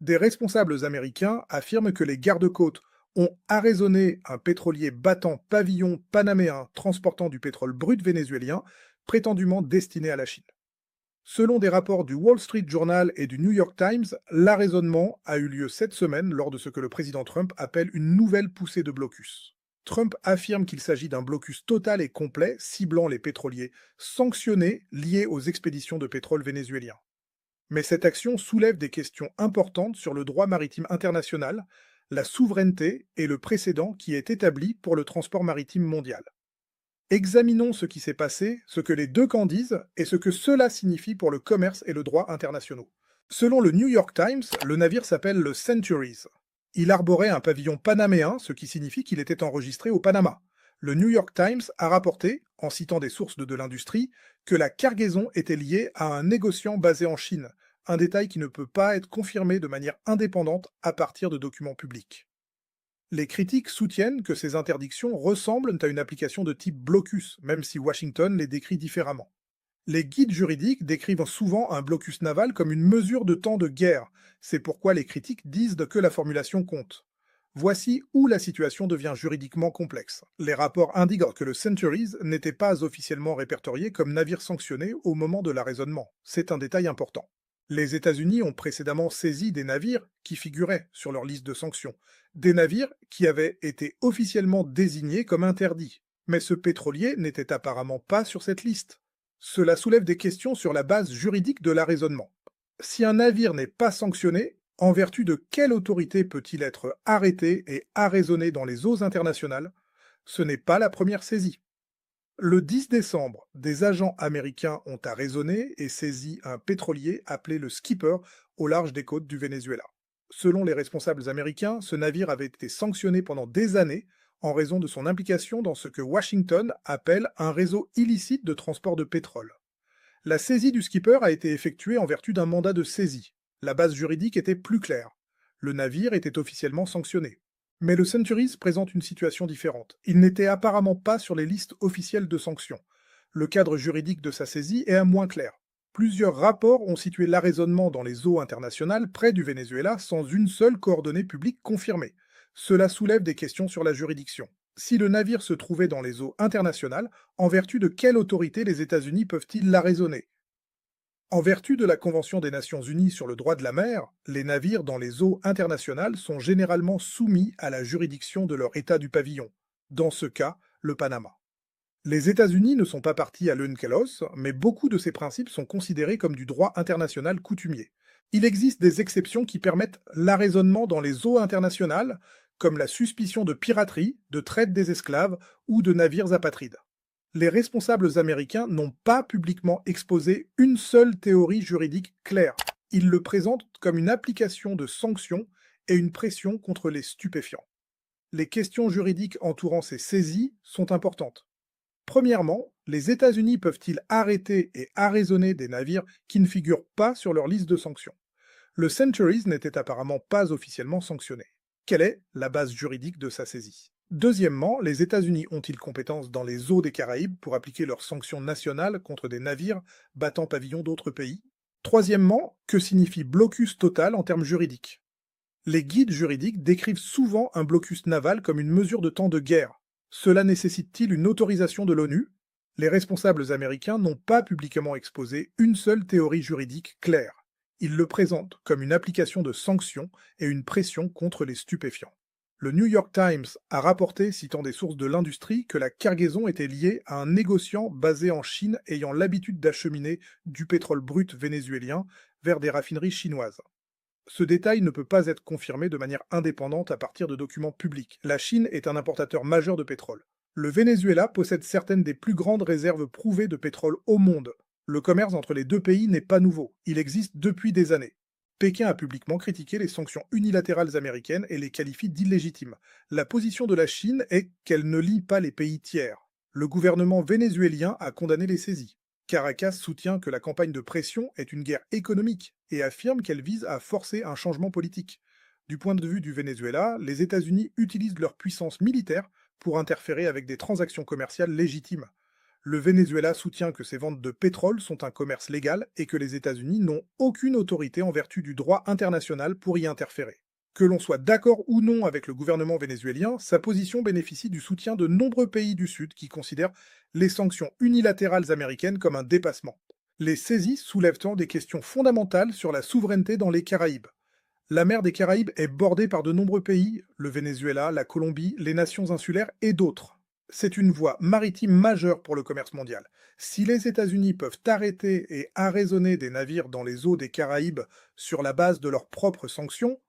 Des responsables américains affirment que les gardes-côtes ont arraisonné un pétrolier battant pavillon panaméen transportant du pétrole brut vénézuélien, prétendument destiné à la Chine. Selon des rapports du Wall Street Journal et du New York Times, l'arraisonnement a eu lieu cette semaine lors de ce que le président Trump appelle une nouvelle poussée de blocus. Trump affirme qu'il s'agit d'un blocus total et complet ciblant les pétroliers sanctionnés liés aux expéditions de pétrole vénézuélien. Mais cette action soulève des questions importantes sur le droit maritime international, la souveraineté et le précédent qui est établi pour le transport maritime mondial. Examinons ce qui s'est passé, ce que les deux camps disent et ce que cela signifie pour le commerce et le droit internationaux. Selon le New York Times, le navire s'appelle le Centuries. Il arborait un pavillon panaméen, ce qui signifie qu'il était enregistré au Panama. Le New York Times a rapporté, en citant des sources de l'industrie, que la cargaison était liée à un négociant basé en Chine, un détail qui ne peut pas être confirmé de manière indépendante à partir de documents publics. Les critiques soutiennent que ces interdictions ressemblent à une application de type blocus, même si Washington les décrit différemment. Les guides juridiques décrivent souvent un blocus naval comme une mesure de temps de guerre. C'est pourquoi les critiques disent que la formulation compte. Voici où la situation devient juridiquement complexe. Les rapports indiquent que le Centuries n'était pas officiellement répertorié comme navire sanctionné au moment de l'arraisonnement. C'est un détail important. Les États-Unis ont précédemment saisi des navires qui figuraient sur leur liste de sanctions, des navires qui avaient été officiellement désignés comme interdits. Mais ce pétrolier n'était apparemment pas sur cette liste. Cela soulève des questions sur la base juridique de l'arraisonnement. Si un navire n'est pas sanctionné, en vertu de quelle autorité peut-il être arrêté et arraisonné dans les eaux internationales? Ce n'est pas la première saisie. Le 10 décembre, des agents américains ont arraisonné et saisi un pétrolier appelé le Skipper au large des côtes du Venezuela. Selon les responsables américains, ce navire avait été sanctionné pendant des années en raison de son implication dans ce que Washington appelle un réseau illicite de transport de pétrole. La saisie du Skipper a été effectuée en vertu d'un mandat de saisie. La base juridique était plus claire. Le navire était officiellement sanctionné. Mais le Centuries présente une situation différente. Il n'était apparemment pas sur les listes officielles de sanctions. Le cadre juridique de sa saisie est moins clair. Plusieurs rapports ont situé l'arraisonnement dans les eaux internationales près du Venezuela sans une seule coordonnée publique confirmée. Cela soulève des questions sur la juridiction. Si le navire se trouvait dans les eaux internationales, en vertu de quelle autorité les États-Unis peuvent-ils l'arraisonner? En vertu de la Convention des Nations Unies sur le droit de la mer, les navires dans les eaux internationales sont généralement soumis à la juridiction de leur État du pavillon, dans ce cas, le Panama. Les États-Unis ne sont pas partis à l'UNCLOS, mais beaucoup de ces principes sont considérés comme du droit international coutumier. Il existe des exceptions qui permettent l'arraisonnement dans les eaux internationales, comme la suspicion de piraterie, de traite des esclaves ou de navires apatrides. Les responsables américains n'ont pas publiquement exposé une seule théorie juridique claire. Ils le présentent comme une application de sanctions et une pression contre les stupéfiants. Les questions juridiques entourant ces saisies sont importantes. Premièrement, les États-Unis peuvent-ils arrêter et arraisonner des navires qui ne figurent pas sur leur liste de sanctions? Le Centuries n'était apparemment pas officiellement sanctionné. Quelle est la base juridique de sa saisie? Deuxièmement, les États-Unis ont-ils compétence dans les eaux des Caraïbes pour appliquer leurs sanctions nationales contre des navires battant pavillon d'autres pays? Troisièmement, que signifie blocus total en termes juridiques? Les guides juridiques décrivent souvent un blocus naval comme une mesure de temps de guerre. Cela nécessite-t-il une autorisation de l'ONU? Les responsables américains n'ont pas publiquement exposé une seule théorie juridique claire. Ils le présentent comme une application de sanctions et une pression contre les stupéfiants. Le New York Times a rapporté, citant des sources de l'industrie, que la cargaison était liée à un négociant basé en Chine ayant l'habitude d'acheminer du pétrole brut vénézuélien vers des raffineries chinoises. Ce détail ne peut pas être confirmé de manière indépendante à partir de documents publics. La Chine est un importateur majeur de pétrole. Le Venezuela possède certaines des plus grandes réserves prouvées de pétrole au monde. Le commerce entre les deux pays n'est pas nouveau, il existe depuis des années. Pékin a publiquement critiqué les sanctions unilatérales américaines et les qualifie d'illégitimes. La position de la Chine est qu'elle ne lie pas les pays tiers. Le gouvernement vénézuélien a condamné les saisies. Caracas soutient que la campagne de pression est une guerre économique et affirme qu'elle vise à forcer un changement politique. Du point de vue du Venezuela, les États-Unis utilisent leur puissance militaire pour interférer avec des transactions commerciales légitimes. Le Venezuela soutient que ces ventes de pétrole sont un commerce légal et que les États-Unis n'ont aucune autorité en vertu du droit international pour y interférer. Que l'on soit d'accord ou non avec le gouvernement vénézuélien, sa position bénéficie du soutien de nombreux pays du Sud qui considèrent les sanctions unilatérales américaines comme un dépassement. Les saisies soulèvent des questions fondamentales sur la souveraineté dans les Caraïbes. La mer des Caraïbes est bordée par de nombreux pays, le Venezuela, la Colombie, les nations insulaires et d'autres. C'est une voie maritime majeure pour le commerce mondial. Si les États-Unis peuvent arrêter et arraisonner des navires dans les eaux des Caraïbes sur la base de leurs propres sanctions,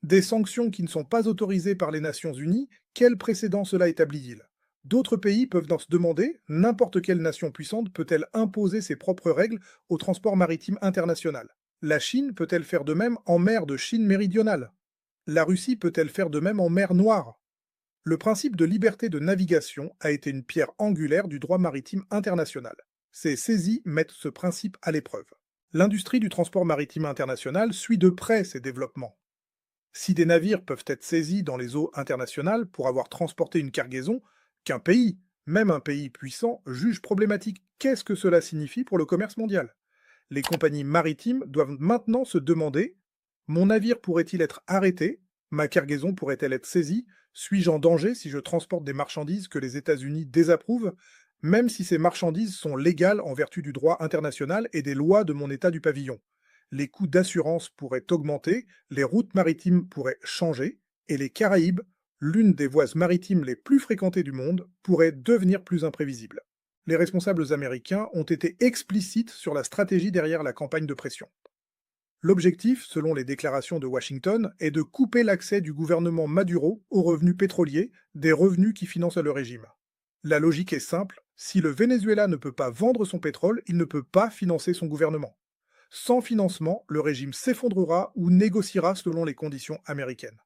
des sanctions qui ne sont pas autorisées par les Nations Unies, quel précédent cela établit-il? D'autres pays peuvent donc se demander, n'importe quelle nation puissante peut-elle imposer ses propres règles au transport maritime international? La Chine peut-elle faire de même en mer de Chine méridionale? La Russie peut-elle faire de même en mer Noire? Le principe de liberté de navigation a été une pierre angulaire du droit maritime international. Ces saisies mettent ce principe à l'épreuve. L'industrie du transport maritime international suit de près ces développements. Si des navires peuvent être saisis dans les eaux internationales pour avoir transporté une cargaison qu'un pays, même un pays puissant, juge problématique, qu'est-ce que cela signifie pour le commerce mondial? Les compagnies maritimes doivent maintenant se demander: mon navire pourrait-il être arrêté? Ma cargaison pourrait-elle être saisie? Suis-je en danger si je transporte des marchandises que les États-Unis désapprouvent, même si ces marchandises sont légales en vertu du droit international et des lois de mon État du pavillon? Les coûts d'assurance pourraient augmenter, les routes maritimes pourraient changer, et les Caraïbes, l'une des voies maritimes les plus fréquentées du monde, pourrait devenir plus imprévisible. Les responsables américains ont été explicites sur la stratégie derrière la campagne de pression. L'objectif, selon les déclarations de Washington, est de couper l'accès du gouvernement Maduro aux revenus pétroliers, des revenus qui financent le régime. La logique est simple, si le Venezuela ne peut pas vendre son pétrole, il ne peut pas financer son gouvernement. Sans financement, le régime s'effondrera ou négociera selon les conditions américaines.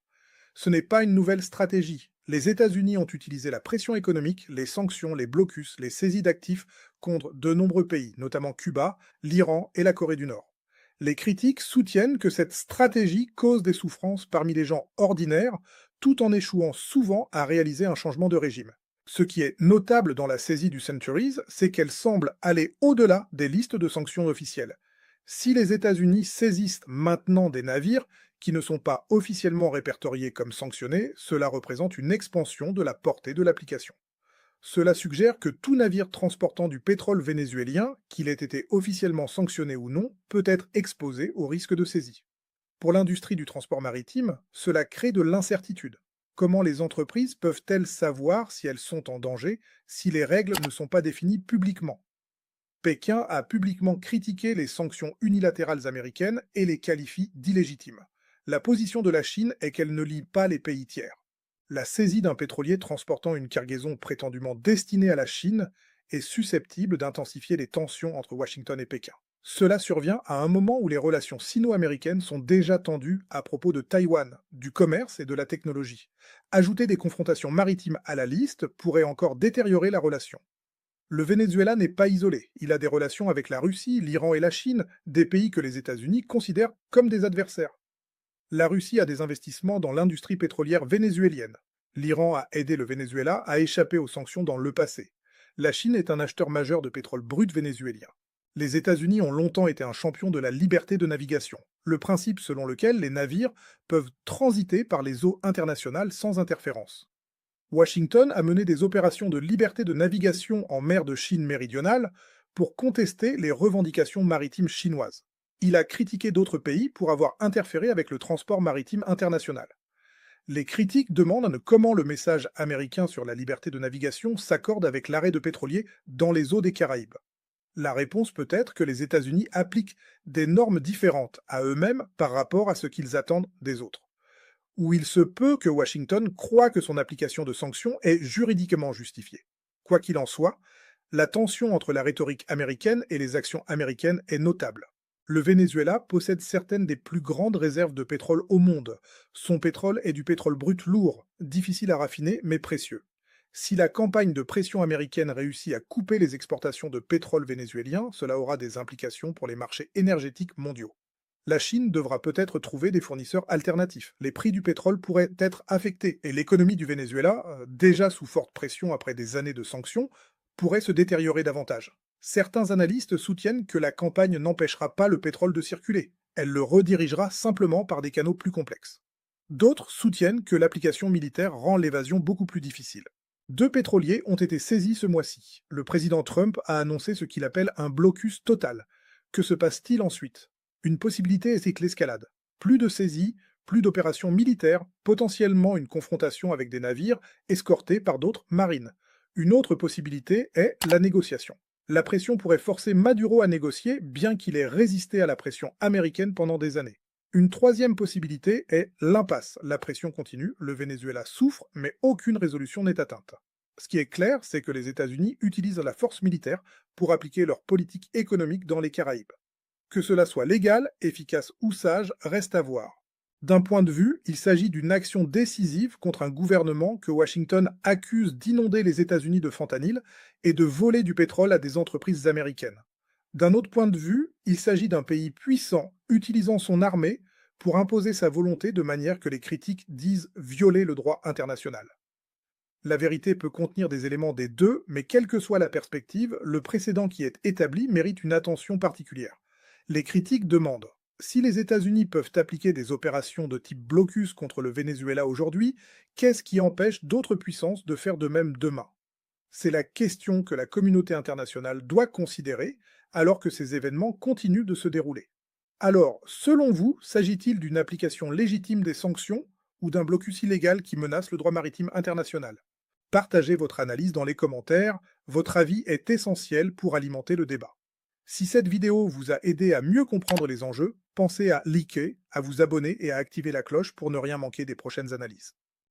Ce n'est pas une nouvelle stratégie. Les États-Unis ont utilisé la pression économique, les sanctions, les blocus, les saisies d'actifs contre de nombreux pays, notamment Cuba, l'Iran et la Corée du Nord. Les critiques soutiennent que cette stratégie cause des souffrances parmi les gens ordinaires, tout en échouant souvent à réaliser un changement de régime. Ce qui est notable dans la saisie du Centuries, c'est qu'elle semble aller au-delà des listes de sanctions officielles. Si les États-Unis saisissent maintenant des navires qui ne sont pas officiellement répertoriés comme sanctionnés, cela représente une expansion de la portée de l'application. Cela suggère que tout navire transportant du pétrole vénézuélien, qu'il ait été officiellement sanctionné ou non, peut être exposé au risque de saisie. Pour l'industrie du transport maritime, cela crée de l'incertitude. Comment les entreprises peuvent-elles savoir si elles sont en danger si les règles ne sont pas définies publiquement? Pékin a publiquement critiqué les sanctions unilatérales américaines et les qualifie d'illégitimes. La position de la Chine est qu'elle ne lie pas les pays tiers. La saisie d'un pétrolier transportant une cargaison prétendument destinée à la Chine est susceptible d'intensifier les tensions entre Washington et Pékin. Cela survient à un moment où les relations sino-américaines sont déjà tendues à propos de Taïwan, du commerce et de la technologie. Ajouter des confrontations maritimes à la liste pourrait encore détériorer la relation. Le Venezuela n'est pas isolé. Il a des relations avec la Russie, l'Iran et la Chine, des pays que les États-Unis considèrent comme des adversaires. La Russie a des investissements dans l'industrie pétrolière vénézuélienne. L'Iran a aidé le Venezuela à échapper aux sanctions dans le passé. La Chine est un acheteur majeur de pétrole brut vénézuélien. Les États-Unis ont longtemps été un champion de la liberté de navigation, le principe selon lequel les navires peuvent transiter par les eaux internationales sans interférence. Washington a mené des opérations de liberté de navigation en mer de Chine méridionale pour contester les revendications maritimes chinoises. Il a critiqué d'autres pays pour avoir interféré avec le transport maritime international. Les critiques demandent comment le message américain sur la liberté de navigation s'accorde avec l'arrêt de pétroliers dans les eaux des Caraïbes. La réponse peut être que les États-Unis appliquent des normes différentes à eux-mêmes par rapport à ce qu'ils attendent des autres. Ou il se peut que Washington croie que son application de sanctions est juridiquement justifiée. Quoi qu'il en soit, la tension entre la rhétorique américaine et les actions américaines est notable. Le Venezuela possède certaines des plus grandes réserves de pétrole au monde. Son pétrole est du pétrole brut lourd, difficile à raffiner mais précieux. Si la campagne de pression américaine réussit à couper les exportations de pétrole vénézuélien, cela aura des implications pour les marchés énergétiques mondiaux. La Chine devra peut-être trouver des fournisseurs alternatifs. Les prix du pétrole pourraient être affectés et l'économie du Venezuela, déjà sous forte pression après des années de sanctions, pourrait se détériorer davantage. Certains analystes soutiennent que la campagne n'empêchera pas le pétrole de circuler, elle le redirigera simplement par des canaux plus complexes. D'autres soutiennent que l'application militaire rend l'évasion beaucoup plus difficile. Deux pétroliers ont été saisis ce mois-ci. Le président Trump a annoncé ce qu'il appelle un blocus total. Que se passe-t-il ensuite? Une possibilité est l'escalade. Plus de saisies, plus d'opérations militaires, potentiellement une confrontation avec des navires escortés par d'autres marines. Une autre possibilité est la négociation. La pression pourrait forcer Maduro à négocier, bien qu'il ait résisté à la pression américaine pendant des années. Une troisième possibilité est l'impasse. La pression continue, le Venezuela souffre, mais aucune résolution n'est atteinte. Ce qui est clair, c'est que les États-Unis utilisent la force militaire pour appliquer leur politique économique dans les Caraïbes. Que cela soit légal, efficace ou sage, reste à voir. D'un point de vue, il s'agit d'une action décisive contre un gouvernement que Washington accuse d'inonder les États-Unis de fentanyl et de voler du pétrole à des entreprises américaines. D'un autre point de vue, il s'agit d'un pays puissant utilisant son armée pour imposer sa volonté de manière que les critiques disent violer le droit international. La vérité peut contenir des éléments des deux, mais quelle que soit la perspective, le précédent qui est établi mérite une attention particulière. Les critiques demandent: si les États-Unis peuvent appliquer des opérations de type blocus contre le Venezuela aujourd'hui, qu'est-ce qui empêche d'autres puissances de faire de même demain? C'est la question que la communauté internationale doit considérer alors que ces événements continuent de se dérouler. Alors, selon vous, s'agit-il d'une application légitime des sanctions ou d'un blocus illégal qui menace le droit maritime international? Partagez votre analyse dans les commentaires, votre avis est essentiel pour alimenter le débat. Si cette vidéo vous a aidé à mieux comprendre les enjeux, pensez à liker, à vous abonner et à activer la cloche pour ne rien manquer des prochaines analyses.